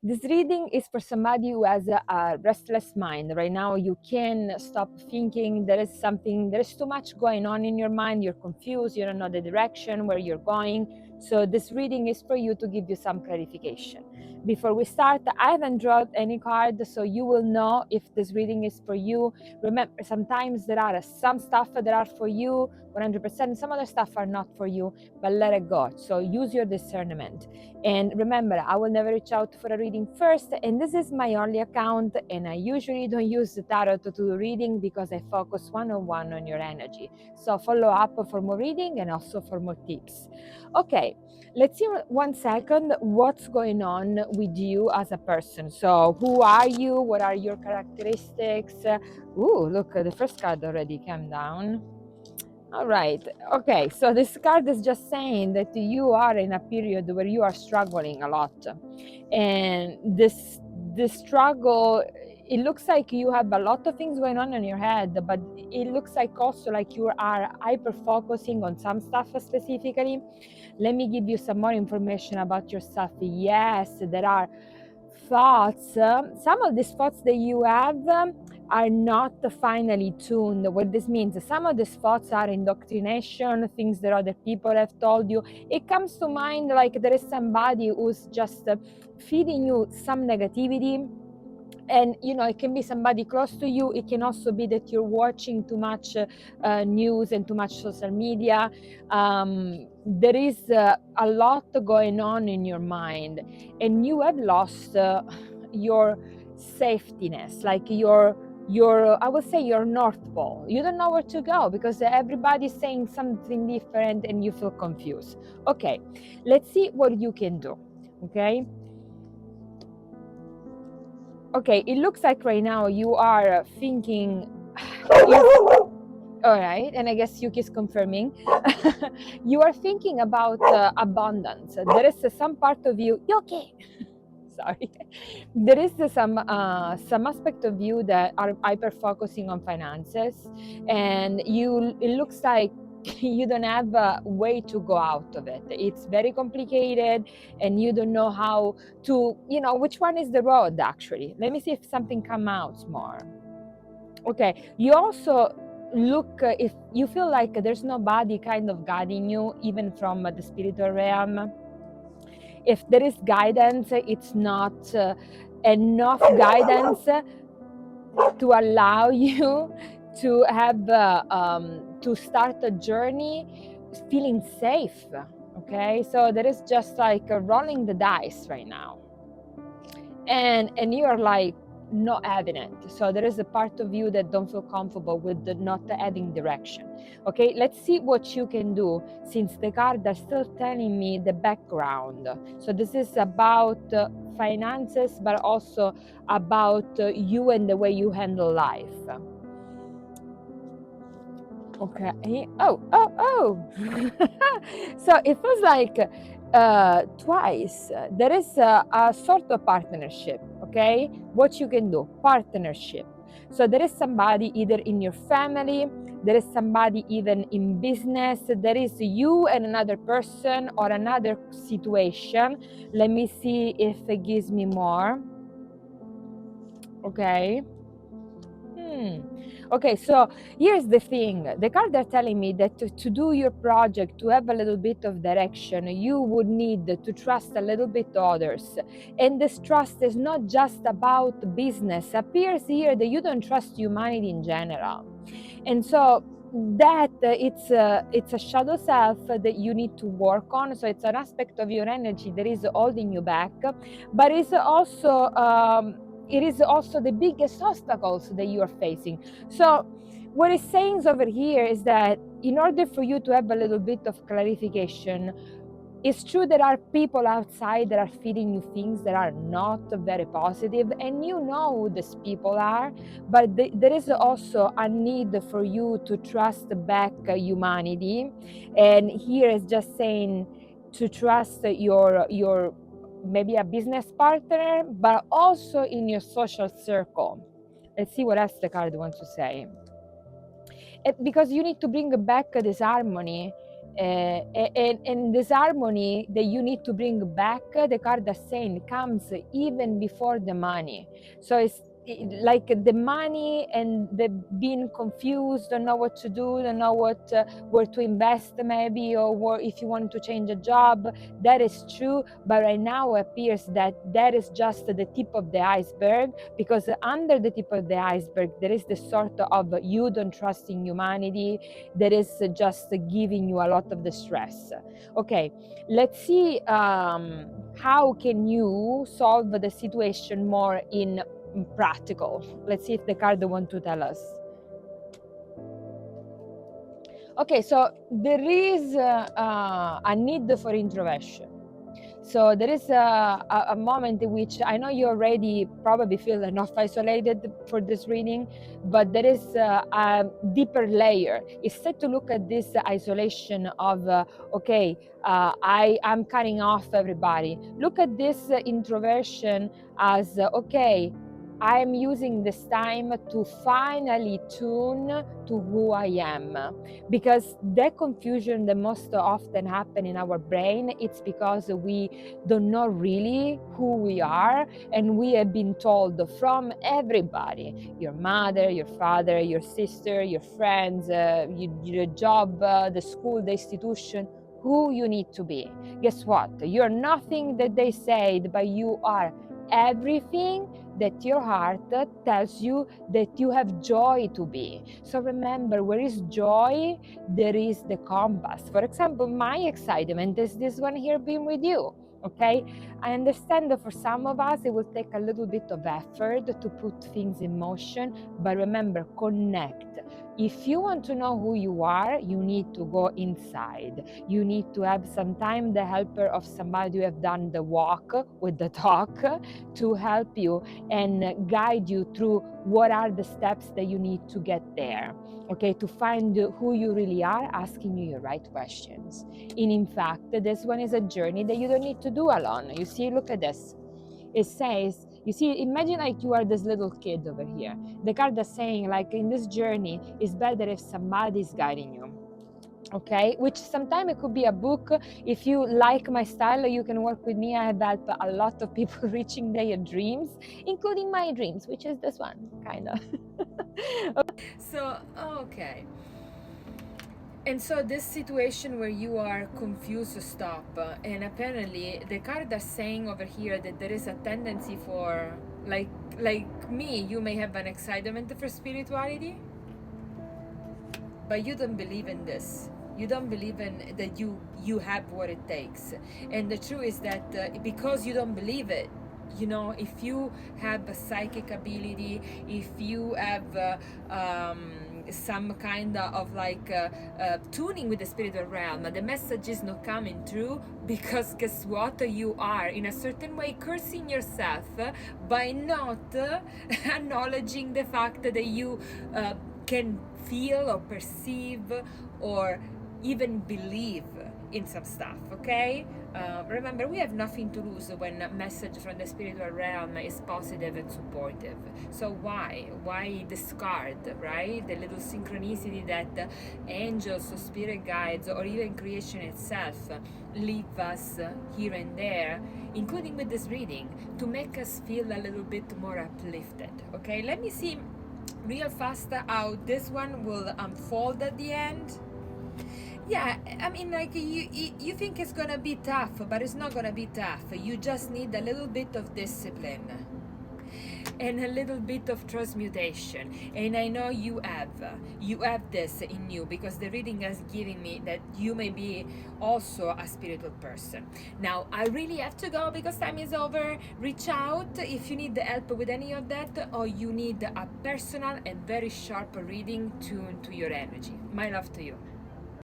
This reading is for somebody who has a restless mind. Right now, you can't stop thinking. There is too much going on in your mind. You're confused. You don't know the direction where you're going. So this reading is for you to give you some clarification. Before we start, I haven't drawn any card, so you will know if this reading is for you. Remember, sometimes there are some stuff that are for you 100%. Some other stuff are not for you, but let it go. So use your discernment. And remember, I will never reach out for a reading first, and this is my only account, and I usually don't use the tarot to do reading because I focus one-on-one on your energy. So follow up for more reading and also for more tips. Okay, let's see 1 second what's going on with you as a person. So who are you? What are your characteristics? Ooh, look, the first card already came down. All right. Okay. So this card is just saying that you are in a period where you are struggling a lot, and this struggle. It looks like you have a lot of things going on in your head, but it looks like also like you are hyper focusing on some stuff specifically. Let me give you some more information about yourself. Yes, there are thoughts. Some of these thoughts that you have are not finely tuned. What this means, some of these thoughts are indoctrination, things that other people have told you. It comes to mind like there is somebody who's just feeding you some negativity. And it can be somebody close to you. It can also be that you're watching too much news and too much social media. There is a lot going on in your mind, and you have lost your safetiness, like your I would say your North Pole. You don't know where to go because everybody's saying something different and you feel confused. Okay, let's see what you can do. Okay, it looks like right now you are thinking. All right, and I guess Yuki is confirming. You are thinking about abundance. There is some part of you, Yuki. Sorry, there is some aspect of you that are hyper focusing on finances, and it looks like you don't have a way to go out of it. It's very complicated, and you don't know how to, which one is the road actually. Let me see if something comes out more. Okay, you also look, if you feel like there's nobody kind of guiding you, even from the spiritual realm. If there is guidance, it's not enough guidance to allow you to have to start a journey feeling safe. Okay, so there is just like rolling the dice right now, and you are like not having it. So there is a part of you that don't feel comfortable with the not having direction. Okay, let's see what you can do, since the cards are still telling me the background. So this is about finances, but also about you and the way you handle life. Okay. Oh. So it feels like twice. There is a sort of partnership. Okay. What you can do, partnership. So there is somebody either in your family, there is somebody even in business, there is you and another person or another situation. Let me see if it gives me more. Okay. Okay, so here's the thing. The cards are telling me that to do your project, to have a little bit of direction, you would need to trust a little bit others. And this trust is not just about business. Appears here that you don't trust humanity in general. And so that it's a shadow self that you need to work on. So it's an aspect of your energy that is holding you back, but it is also the biggest obstacles that you are facing. So what it's saying over here is that in order for you to have a little bit of clarification, it's true there are people outside that are feeding you things that are not very positive, and you know who these people are, but there is also a need for you to trust back humanity. And here is just saying to trust your maybe a business partner, but also in your social circle. Let's see what else the card wants to say. Because you need to bring back this harmony And this harmony that you need to bring back, the card is saying, comes even before the money. So it's like the money and the being confused, don't know what to do, don't know what where to invest maybe, or if you want to change a job. That is true, but right now it appears that that is just the tip of the iceberg, because under the tip of the iceberg there is the sort of you don't trust in humanity that is just giving you a lot of the stress. Okay, let's see how can you solve the situation more in practical. Let's see if the card want to tell us. Okay, so there is a need for introversion. So there is a moment in which I know you already probably feel enough isolated for this reading, but there is a deeper layer. Instead to look at this isolation of, I'm cutting off everybody. Look at this introversion as, I'm using this time to finally tune to who I am, because the confusion that most often happen in our brain, it's because we don't know really who we are, and we have been told from everybody, your mother, your father, your sister, your friends, your job, the school, the institution, who you need to be. Guess what? You're nothing that they said, but you are everything that your heart tells you that you have joy to be. So remember, where is joy, there is the compass. For example, my excitement is this one here being with you. Okay, I understand that for some of us it will take a little bit of effort to put things in motion, but remember, connect. If you want to know who you are, you need to go inside. You need to have some time the helper of somebody who have done the walk with the talk to help you and guide you through what are the steps that you need to get there. Okay, to find who you really are, asking you your right questions. And in fact, this one is a journey that you don't need to do alone. You see, look at this. It says, you see, imagine like you are this little kid over here. The card is saying, like, in this journey, it's better if somebody is guiding you. Okay, which sometimes it could be a book. If you like my style, you can work with me. I have helped a lot of people reaching their dreams, including my dreams, which is this one, kind of. So, okay. And so this situation where you are confused to stop, and apparently the card is saying over here that there is a tendency for, like me, you may have an excitement for spirituality, but you don't believe in this. You don't believe in that you have what it takes. And the truth is that because you don't believe it, you know, if you have a psychic ability, if you have some kind of like tuning with the spiritual realm, the message is not coming through, because guess what, you are in a certain way cursing yourself by not acknowledging the fact that you can feel or perceive or even believe in some stuff. Okay, remember, we have nothing to lose when a message from the spiritual realm is positive and supportive. So why discard, right, the little synchronicity that angels or spirit guides or even creation itself leave us here and there, including with this reading, to make us feel a little bit more uplifted. Okay, let me see real fast how this one will unfold at the end. Yeah, I mean, like, you think it's gonna be tough, but it's not gonna be tough. You just need a little bit of discipline and a little bit of transmutation. And I know you have this in you, because the reading has given me that you may be also a spiritual person. Now I really have to go because time is over. Reach out if you need the help with any of that, or you need a personal and very sharp reading tuned to your energy. My love to you.